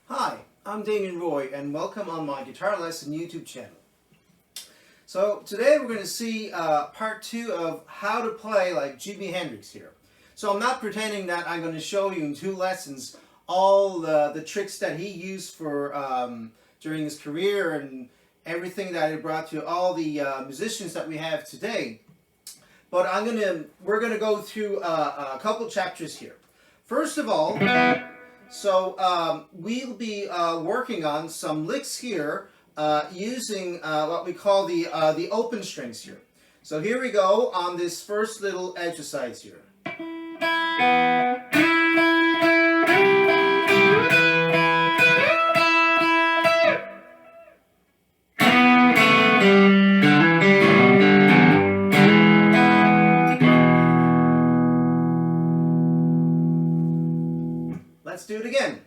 Hi, I'm Damian Roy and welcome on my guitar lesson YouTube channel. So today we're going to see part 2 of how to play like Jimi Hendrix here. So I'm not pretending that I'm going to show you in 2 lessons all the tricks that he used for during his career and everything that he brought to all the musicians that we have today. But we're going to go through a couple chapters here. First of all, we'll be working on some licks here using what we call the open strings here. So here we go on this first little exercise here. Let's do it again.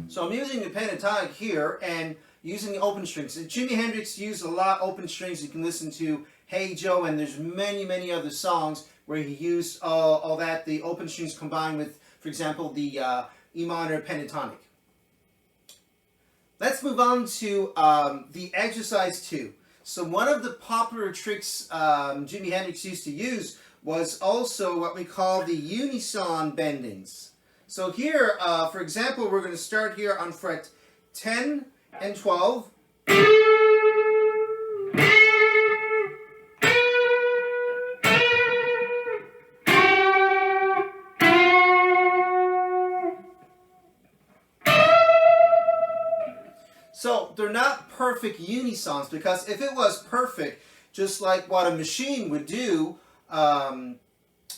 So I'm using the pentatonic here and using the open strings. Jimi Hendrix used a lot of open strings. You can listen to Hey Joe, and there's many other songs where he used all that, the open strings combined with, for example, the E minor pentatonic. Let's move on to the exercise 2. So one of the popular tricks Jimi Hendrix used to use was also what we call the unison bendings. So here, for example, we're going to start here on fret 10 and 12. So they're not perfect unisons, because if it was perfect, just like what a machine would do,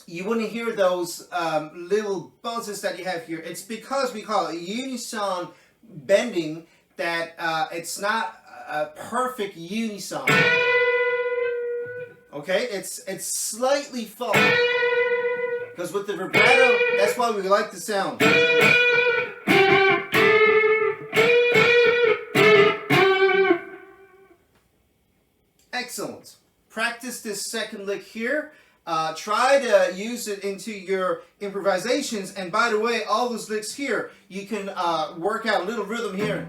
you wouldn't hear those little buzzes that you have here. It's because we call it unison bending that it's not a perfect unison. Okay, it's slightly false, because with the vibrato, that's why we like the sound. Excellent. Practice this second lick here. Try to use it into your improvisations. And by the way, all those licks here, you can work out a little rhythm here.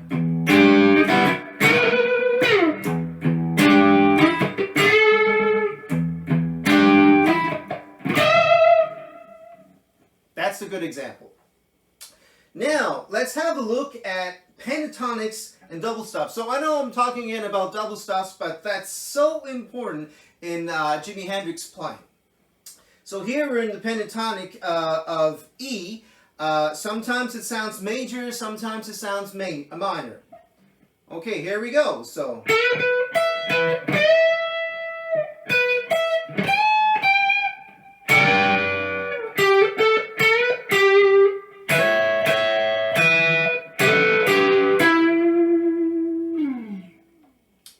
That's a good example. Now, let's have a look at pentatonics and double stops. So I know I'm talking again about double stops, but that's so important in Jimi Hendrix playing. So here we're in the pentatonic of E. Sometimes it sounds major, sometimes it sounds minor. Okay, here we go. So.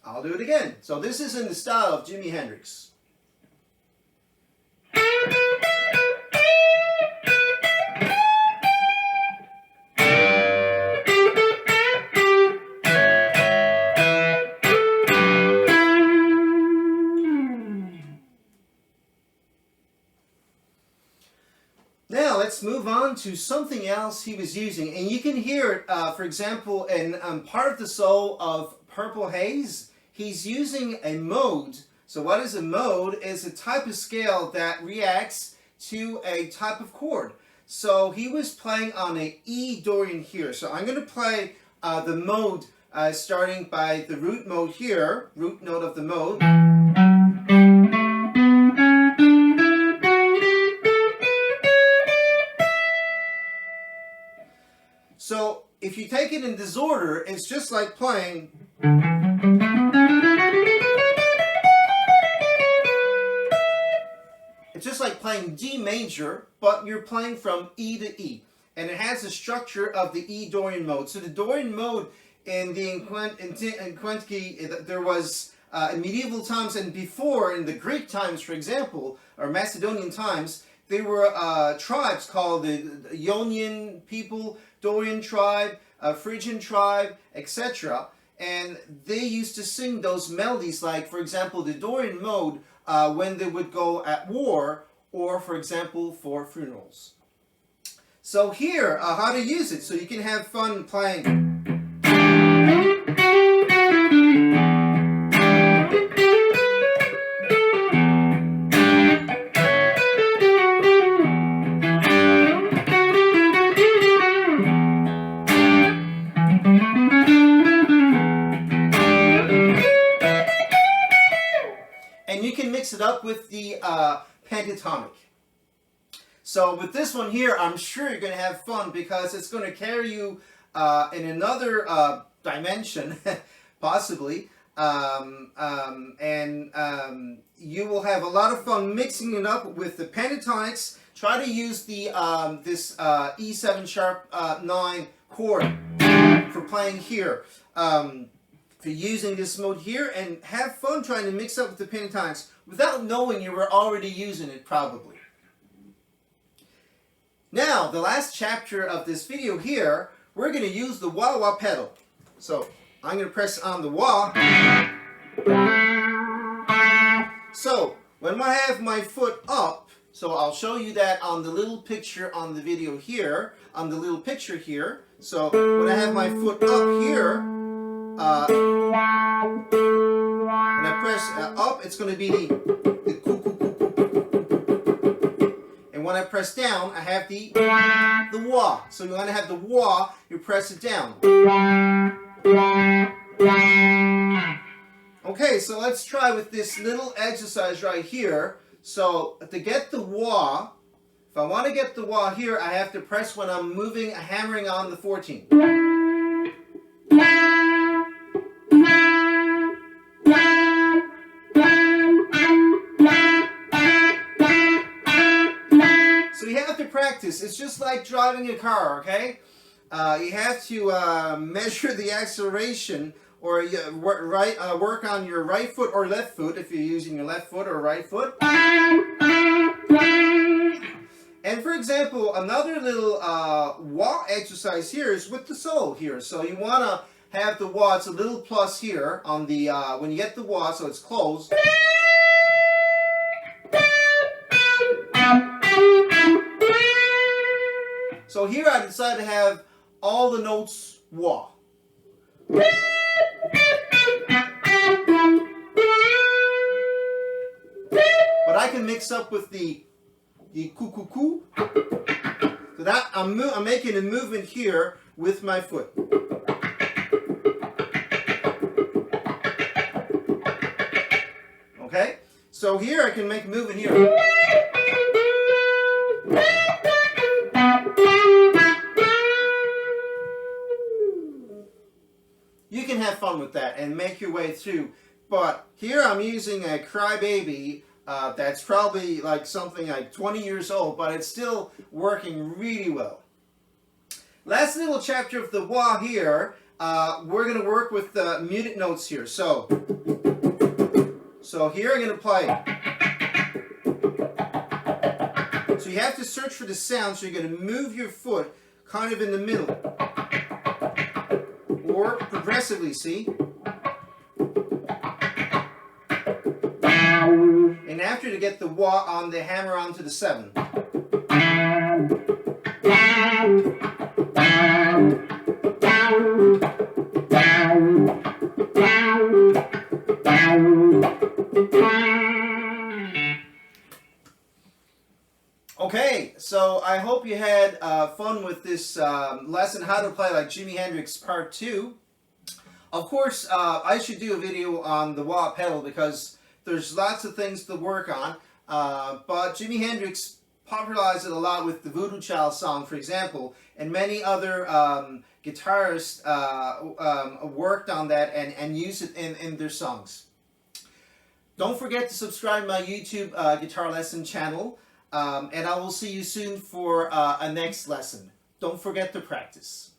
I'll do it again. So this is in the style of Jimi Hendrix. Now let's move on to something else he was using, and you can hear it, for example, in part of the solo of Purple Haze. He's using a mode. So what is a mode? Is a type of scale that reacts to a type of chord. So he was playing on a E Dorian here. So I'm going to play the mode starting by the root mode here, root note of the mode. So if you take it in disorder, it's just like playing. It's just like playing D major, but you're playing from E to E. And it has the structure of the E Dorian mode. So the Dorian mode in the Enquentki, there was in medieval times and before, in the Greek times, for example, or Macedonian times, there were tribes called the Ionian people, Dorian tribe, Phrygian tribe, etc. And they used to sing those melodies like, for example, the Dorian mode when they would go at war or, for example, for funerals. So here, how to use it so you can have fun playing. And you can mix it up with the pentatonic. So with this one here, I'm sure you're going to have fun because it's going to carry you in another dimension, possibly. You will have a lot of fun mixing it up with the pentatonics. Try to use the this E7 sharp 9 chord for playing here. For using this mode here, and have fun trying to mix up with the pentatonics without knowing you were already using it, probably. Now, the last chapter of this video here, we're going to use the Wha Wha pedal. So, I'm going to press on the Wha. So, when I have my foot up, so I'll show you that on the little picture on the video here, on the little picture here. So, when I have my foot up here, when I press up, it's going to be the coo, coo, coo, coo, coo, coo. And when I press down, I have the wah. So you want to have the wah, you press it down. Okay, so let's try with this little exercise right here. So to get the wah, if I want to get the wah here, I have to press when I'm moving, hammering on the 14. So you have to practice. It's just like driving a car, okay? You have to measure the acceleration, or work on your right foot or left foot if you're using your left foot or right foot. And for example, another little wah exercise here is with the solo here. So you want to have the wah, it's a little plus here on the, when you get the wah, so it's closed. So here I decided to have all the notes wah. But I can mix up with the coo coo coo. So that I'm making a movement here with my foot. Okay? So here I can make a movement here. You can have fun with that and make your way through. But here I'm using a crybaby that's probably like something like 20 years old, but it's still working really well. Last little chapter of the wah here, we're going to work with the muted notes here. So here I'm going to play. So you have to search for the sound, so you're going to move your foot kind of in the middle. Or progressively, see? And after to get the wah on the hammer onto the 7. Okay, so I hope you had fun with this lesson, how to play like Jimi Hendrix Part 2. Of course, I should do a video on the wah pedal because there's lots of things to work on, but Jimi Hendrix popularized it a lot with the Voodoo Child song, for example, and many other guitarists worked on that and used it in their songs. Don't forget to subscribe to my YouTube guitar lesson channel. And I will see you soon for a next lesson. Don't forget to practice.